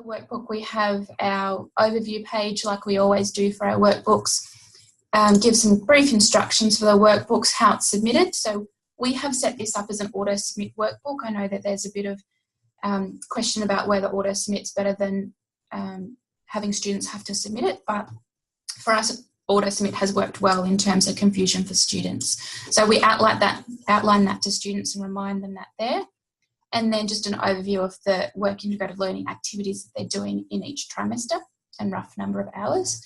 the workbook, we have our overview page like we always do for our workbooks. Give some brief instructions for the workbooks, how it's submitted. So we have set this up as an auto-submit workbook. I know that there's a bit of question about whether auto-submit's better than having students have to submit it, but for us, auto-submit has worked well in terms of confusion for students. So we outline that to students and remind them that there. And then just an overview of the work integrated learning activities that they're doing in each trimester and rough number of hours.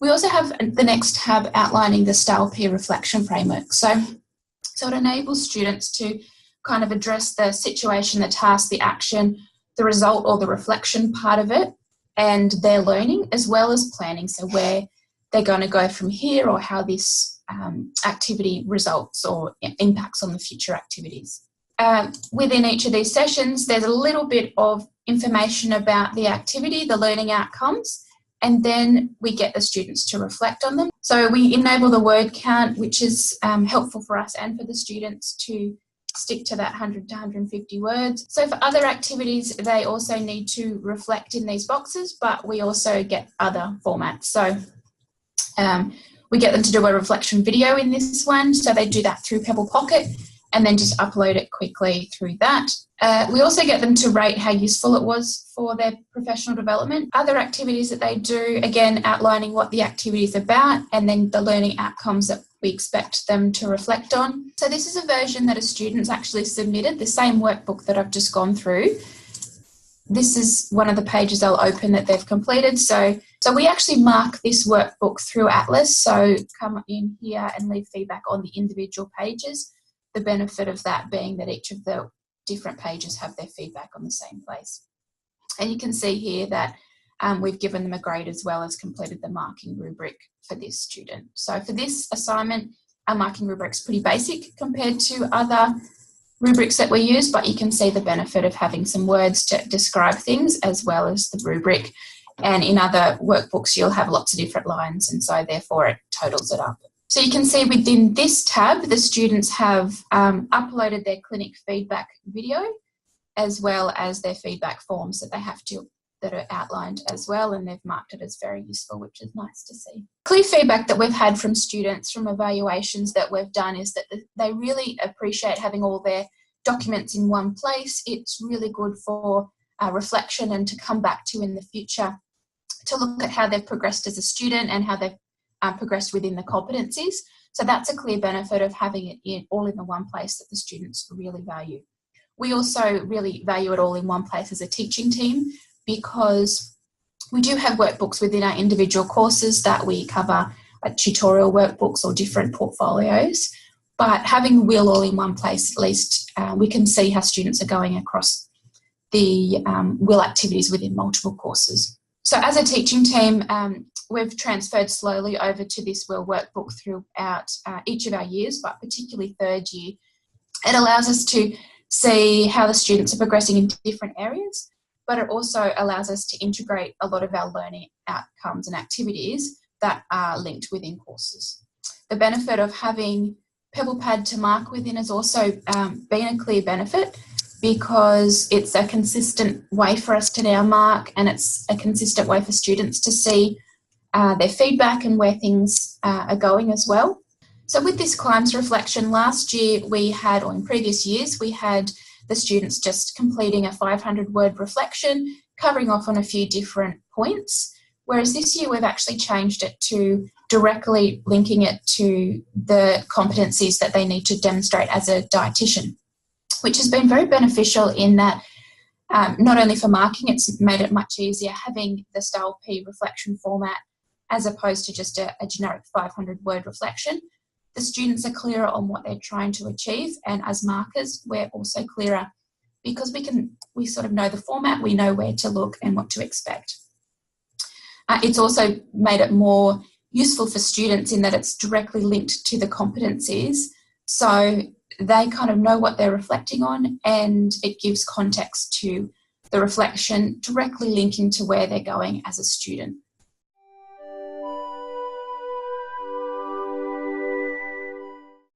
We also have the next tab outlining the STAL-P reflection framework. So it enables students to kind of address the situation, the task, the action, the result or the reflection part of it, and their learning as well as planning. So where they're going to go from here or how this activity results or impacts on the future activities. Within each of these sessions, there's a little bit of information about the activity, the learning outcomes, and then we get the students to reflect on them. So we enable the word count, which is helpful for us and for the students to stick to that 100 to 150 words. So for other activities, they also need to reflect in these boxes, but we also get other formats. So we get them to do a reflection video in this one. So they do that through Pebble Pocket and then just upload it quickly through that. We also get them to rate how useful it was for their professional development. Other activities that they do, again, outlining what the activity is about and then the learning outcomes that we expect them to reflect on. So this is a version that a student's actually submitted, the same workbook that I've just gone through. This is one of the pages they'll open that they've completed. So we actually mark this workbook through Atlas. So come in here and leave feedback on the individual pages. The benefit of that being that each of the different pages have their feedback on the same place. And you can see here that we've given them a grade as well as completed the marking rubric for this student. So for this assignment, our marking rubric is pretty basic compared to other rubrics that we use, but you can see the benefit of having some words to describe things as well as the rubric. And in other workbooks, you'll have lots of different lines, and so therefore it totals it up. So you can see within this tab, the students have uploaded their clinic feedback video as well as their feedback forms that they have to, that are outlined as well, and they've marked it as very useful, which is nice to see. Clear feedback that we've had from students from evaluations that we've done is that they really appreciate having all their documents in one place. It's really good for reflection and to come back to in the future to look at how they've progressed as a student and how they've progressed within the competencies. So that's a clear benefit of having it all in the one place that the students really value. We also really value it all in one place as a teaching team because we do have workbooks within our individual courses that we cover, like tutorial workbooks or different portfolios. But having WIL all in one place, at least we can see how students are going across the WIL activities within multiple courses. So as a teaching team, we've transferred slowly over to this WIL workbook throughout each of our years, but particularly third year. It allows us to see how the students are progressing in different areas, but it also allows us to integrate a lot of our learning outcomes and activities that are linked within courses. The benefit of having PebblePad to mark within has also been a clear benefit because it's a consistent way for us to now mark, and it's a consistent way for students to see their feedback and where things are going as well. So with this CLIMBS reflection, last year we had, or in previous years, we had the students just completing a 500-word reflection, covering off on a few different points, whereas this year we've actually changed it to directly linking it to the competencies that they need to demonstrate as a dietitian, which has been very beneficial in that not only for marking, it's made it much easier having the STAL-P reflection format as opposed to just a generic 500-word reflection. The students are clearer on what they're trying to achieve, and as markers, we're also clearer because we sort of know the format, we know where to look and what to expect. It's also made it more useful for students in that it's directly linked to the competencies, so they kind of know what they're reflecting on, and it gives context to the reflection directly linking to where they're going as a student.